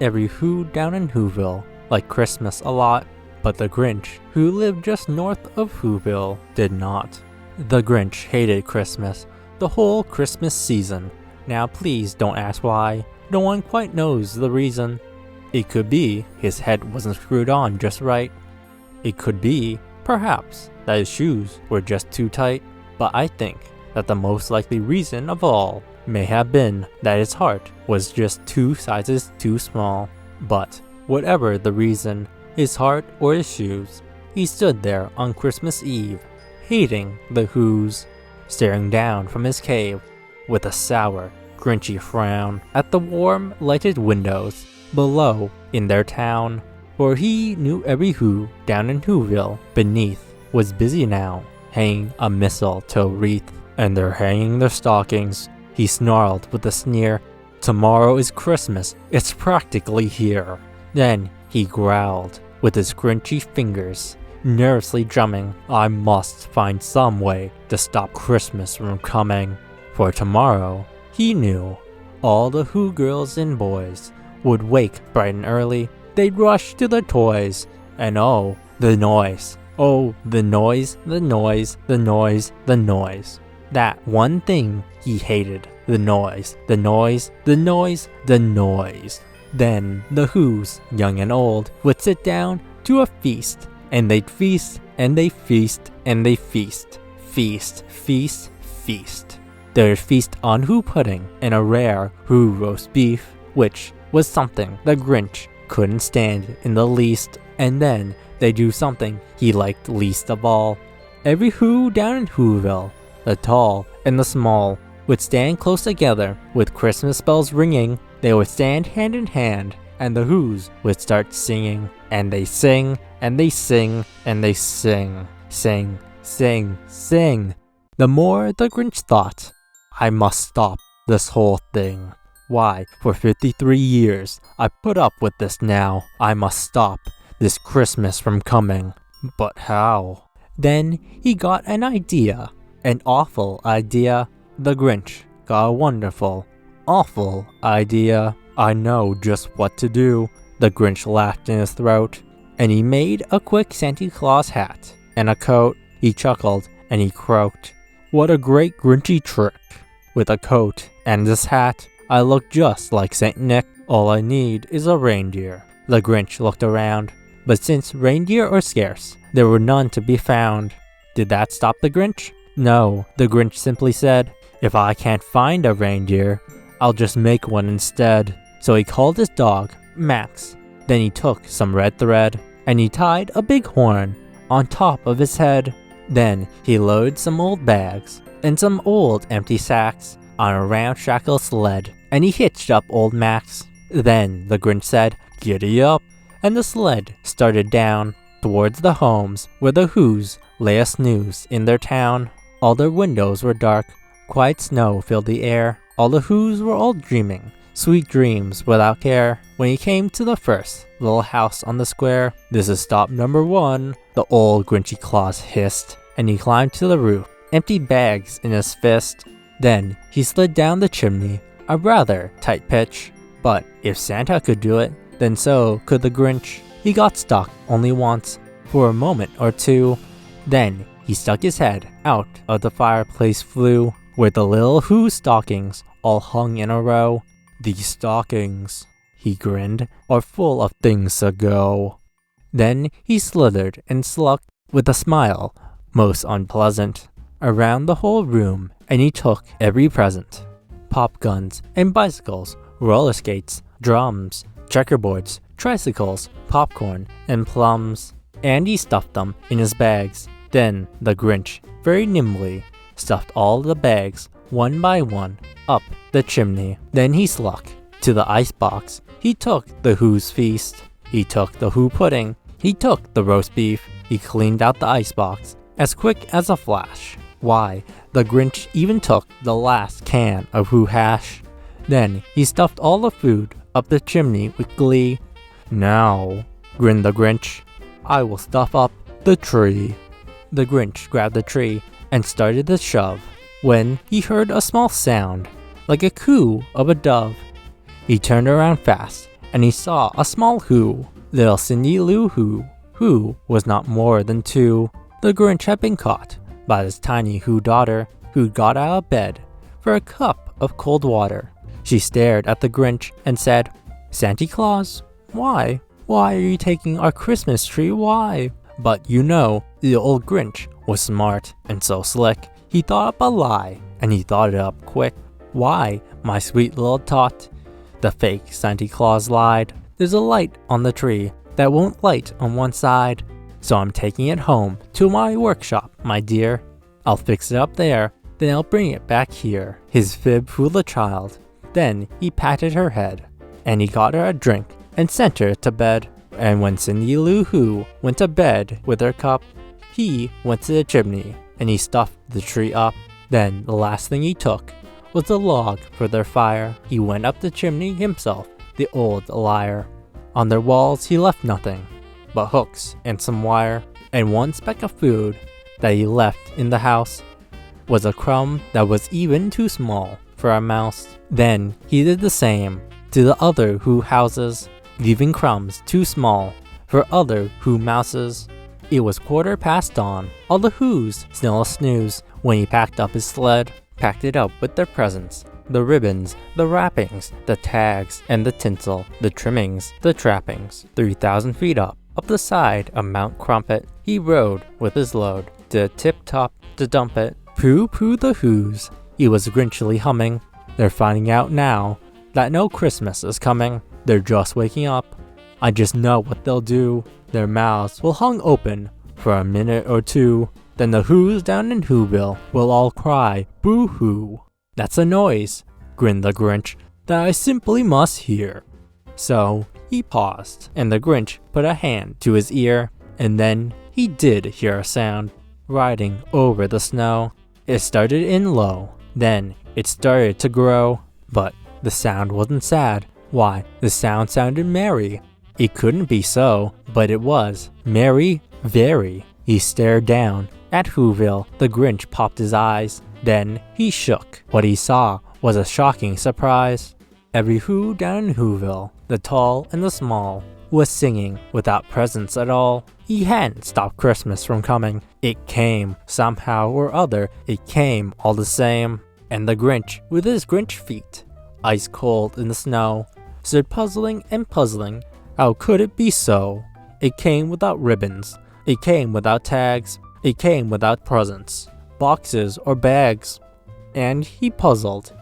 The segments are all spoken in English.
Every Who down in Whoville liked Christmas a lot, but the Grinch, who lived just north of Whoville, did not. The Grinch hated Christmas, the whole Christmas season. Now please don't ask why, no one quite knows the reason. It could be his head wasn't screwed on just right. It could be, perhaps, that his shoes were just too tight. But I think that the most likely reason of all may have been that his heart was just 2 sizes too small. But whatever the reason, his heart or his shoes, he stood there on Christmas Eve, hating the Whos, staring down from his cave with a sour, grinchy frown at the warm, lighted windows below in their town. For he knew every Who down in Whoville beneath was busy now, hanging a mistletoe wreath, and they're hanging their stockings. He snarled with a sneer, "Tomorrow is Christmas, it's practically here." Then he growled with his grinchy fingers, nervously drumming, "I must find some way to stop Christmas from coming." For tomorrow, he knew, all the Who girls and boys would wake bright and early. They'd rush to their toys, and oh, the noise. Oh, the noise, the noise, the noise, the noise. That one thing he hated, the noise, the noise, the noise, the noise. Then the Whos, young and old, would sit down to a feast, and they'd feast, and they feast, and they feast. Feast, feast, feast. They'd feast on Who pudding and a rare Who roast beef, which was something the Grinch couldn't stand in the least. And then they do something he liked least of all. Every Who down in Whoville, the tall and the small, would stand close together with Christmas bells ringing. They would stand hand in hand, and the Whos would start singing. And they sing, and they sing, and they sing. Sing, sing, sing. The more the Grinch thought, "I must stop this whole thing. Why, for 53 years, I put up with this now. I must stop this Christmas from coming. But how?" Then he got an idea. An awful idea. The Grinch got a wonderful, awful idea. "I know just what to do." The Grinch laughed in his throat, and he made a quick Santa Claus hat and a coat. He chuckled and he croaked, "What a great Grinchy trick. With a coat and this hat, I look just like Saint Nick. All I need is a reindeer." The Grinch looked around, but since reindeer are scarce, there were none to be found. Did that stop the Grinch? No, the Grinch simply said, "If I can't find a reindeer, I'll just make one instead." So he called his dog, Max. Then he took some red thread, and he tied a big horn on top of his head. Then he loaded some old bags and some old empty sacks on a ramshackle sled, and he hitched up old Max. Then the Grinch said, "Giddy up," and the sled started down towards the homes where the Whos lay a snooze in their town. All their windows were dark, quiet snow filled the air. All the Whos were all dreaming sweet dreams without care. When he came to the first little house on the square, "This is stop number 1, the old Grinchy Claus hissed, and he climbed to the roof, empty bags in his fist. Then he slid down the chimney, a rather tight pitch. But if Santa could do it, then so could the Grinch. He got stuck only once, for a moment or two. Then he stuck his head out of the fireplace flue, where the little Who stockings all hung in a row. "These stockings," he grinned, "are full of things to go." Then he slithered and slucked with a smile most unpleasant around the whole room, and he took every present. Pop guns and bicycles, roller skates, drums, checkerboards, tricycles, popcorn, and plums, and he stuffed them in his bags. Then the Grinch, very nimbly, stuffed all the bags, one by one, up the chimney. Then he sluck to the icebox. He took the Who's feast. He took the Who pudding. He took the roast beef. He cleaned out the icebox as quick as a flash. Why, the Grinch even took the last can of Who hash. Then he stuffed all the food up the chimney with glee. "Now," grinned the Grinch, "I will stuff up the tree." The Grinch grabbed the tree and started to shove, when he heard a small sound, like a coo of a dove. He turned around fast and he saw a small Who, little Cindy Lou Who was not more than 2. The Grinch had been caught by this tiny Who daughter who got out of bed for a cup of cold water. She stared at the Grinch and said, "Santa Claus, why? Why are you taking our Christmas tree? Why?" But you know, the old Grinch was smart and so slick. He thought up a lie, and he thought it up quick. "Why, my sweet little tot," the fake Santa Claus lied, "there's a light on the tree that won't light on one side. So I'm taking it home to my workshop, my dear. I'll fix it up there, then I'll bring it back here." His fib fooled the child. Then he patted her head, and he got her a drink and sent her to bed. And when Cindy Lou Who went to bed with her cup, he went to the chimney and he stuffed the tree up. Then the last thing he took was a log for their fire. He went up the chimney himself, the old liar. On their walls he left nothing but hooks and some wire, and one speck of food that he left in the house was a crumb that was even too small for a mouse. Then he did the same to the other Who houses, leaving crumbs too small for other Who mouses. It was 1/4 dawn, all the Who's still a snooze, when he packed up his sled, packed it up with their presents, the ribbons, the wrappings, the tags, and the tinsel, the trimmings, the trappings. 3,000 feet up the side of Mount Crumpet, he rode with his load to the tip-top to dump it. Pooh, the Who's, he was grinchily humming. They're finding out now that no Christmas is coming. They're just waking up. I just know what they'll do. Their mouths will hung open for a minute or two. Then the Who's down in Whoville will all cry, "Boo-hoo." "That's a noise," grinned the Grinch, "that I simply must hear." So he paused, and the Grinch put a hand to his ear, and then he did hear a sound riding over the snow. It started in low, then it started to grow, but the sound wasn't sad. Why, the sound sounded merry. It couldn't be so, but it was merry, very. He stared down at Whoville. The Grinch popped his eyes. Then he shook. What he saw was a shocking surprise. Every Who down in Whoville, the tall and the small, was singing without presents at all. He hadn't stopped Christmas from coming. It came somehow or other. It came all the same. And the Grinch, with his Grinch feet, ice cold in the snow, stood puzzling and puzzling. How could it be so? It came without ribbons. It came without tags. It came without presents, boxes or bags. And he puzzled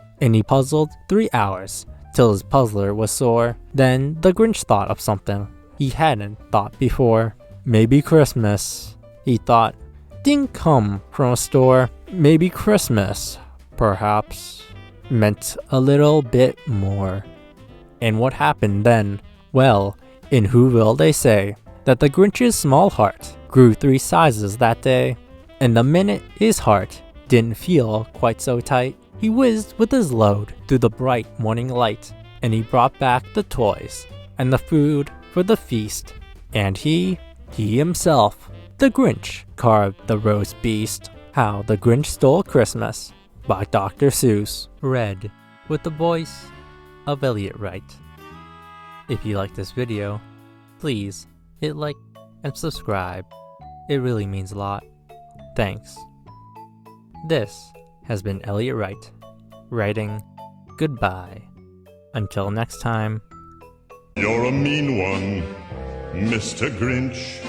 3 hours, till his puzzler was sore. Then the Grinch thought of something he hadn't thought before. Maybe Christmas, he thought, didn't come from a store. Maybe Christmas, perhaps, meant a little bit more. And what happened then? Well, in Whoville they say that the Grinch's small heart grew 3 sizes that day. And the minute his heart didn't feel quite so tight, he whizzed with his load through the bright morning light, and he brought back the toys and the food for the feast. And he himself, the Grinch, carved the roast beast. How the Grinch Stole Christmas by Dr.Suess, read with the voice of Eliot Rite. If you like this video, please hit like and subscribe. It really means a lot. Thanks. This has been Eliot Rite, writing goodbye. Until next time. You're a mean one, Mr. Grinch.